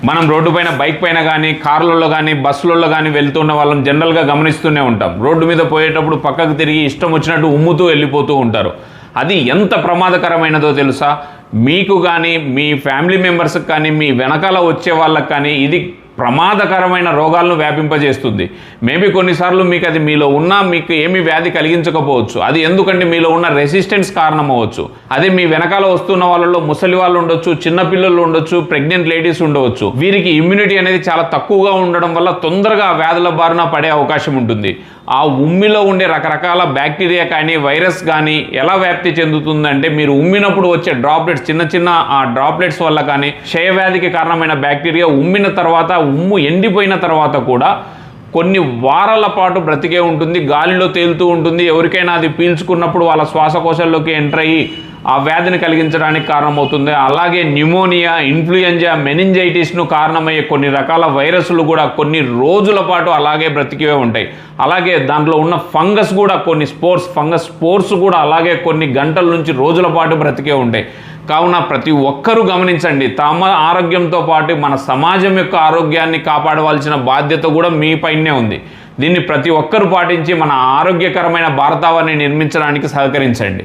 మనం రోడ్డు పైన బైక్ పైన కానీ కార్లలో కానీ బస్సులలో కానీ వెళ్తున్న వాళ్ళని జనరల్గా గమనిస్తూనే ఉంటాం. రోడ్డు మీద పోయేటప్పుడు పక్కకు తిరిగి ఇష్టం వచ్చినట్టు ఉమ్ముతూ వెళ్ళిపోతూ ఉంటారు. అది ఎంత ప్రమాదకరమైనదో తెలుసా? మీకు కానీ మీ ఫ్యామిలీ మెంబర్స్కి కానీ మీ వెనకాల వచ్చే వాళ్ళకి కానీ ఇది ప్రమాదకరమైన రోగాలను వ్యాపింపజేస్తుంది. మేబీ కొన్నిసార్లు మీకు అది మీలో ఉన్న మీకు ఏమీ వ్యాధి కలిగించకపోవచ్చు. అది ఎందుకంటే మీలో ఉన్న రెసిస్టెన్స్ కారణం అవ్వచ్చు. అదే మీ వెనకాల వస్తున్న వాళ్ళలో ముసలి వాళ్ళు ఉండొచ్చు, చిన్నపిల్లలు ఉండొచ్చు, ప్రెగ్నెంట్ లేడీస్ ఉండవచ్చు. వీరికి ఇమ్యూనిటీ అనేది చాలా తక్కువగా ఉండడం వల్ల తొందరగా వ్యాధుల బారిన పడే అవకాశం ఉంటుంది. ఆ ఉమ్మిలో ఉండే రకరకాల బ్యాక్టీరియా కానీ వైరస్ కానీ ఎలా వ్యాప్తి చెందుతుందంటే మీరు ఉమ్మినప్పుడు వచ్చే డ్రాప్లెట్స్, చిన్న చిన్న ఆ డ్రాప్లెట్స్ వల్ల కానీ క్షయవ్యాధికి కారణమైన బ్యాక్టీరియా ఉమ్మిన తర్వాత ఉమ్ము ఎండిపోయిన తర్వాత కూడా కొన్ని వారాల పాటు బ్రతికే ఉంటుంది, గాలిలో తేలుతూ ఉంటుంది. ఎవరికైనా అది పీల్చుకున్నప్పుడు వాళ్ళ శ్వాసకోశాల్లోకి ఎంటర్ అయ్యి ఆ వ్యాధిని కలిగించడానికి కారణమవుతుంది. అలాగే న్యూమోనియా, ఇన్ఫ్లుయెంజా, మెనింజైటిస్ను కారణమయ్యే కొన్ని రకాల వైరస్లు కూడా కొన్ని రోజుల పాటు అలాగే బ్రతికే ఉంటాయి. అలాగే దాంట్లో ఉన్న ఫంగస్ కూడా కొన్ని ఫంగస్ స్పోర్స్ కూడా అలాగే కొన్ని గంటల నుంచి రోజుల పాటు బ్రతికే ఉంటాయి. కావున ప్రతి ఒక్కరూ గమనించండి, తమ ఆరోగ్యంతో పాటు మన సమాజం యొక్క ఆరోగ్యాన్ని కాపాడవలసిన బాధ్యత కూడా మీ పైనే ఉంది. దీన్ని ప్రతి ఒక్కరూ పాటించి మన ఆరోగ్యకరమైన భారతావనిని నిర్మించడానికి సహకరించండి.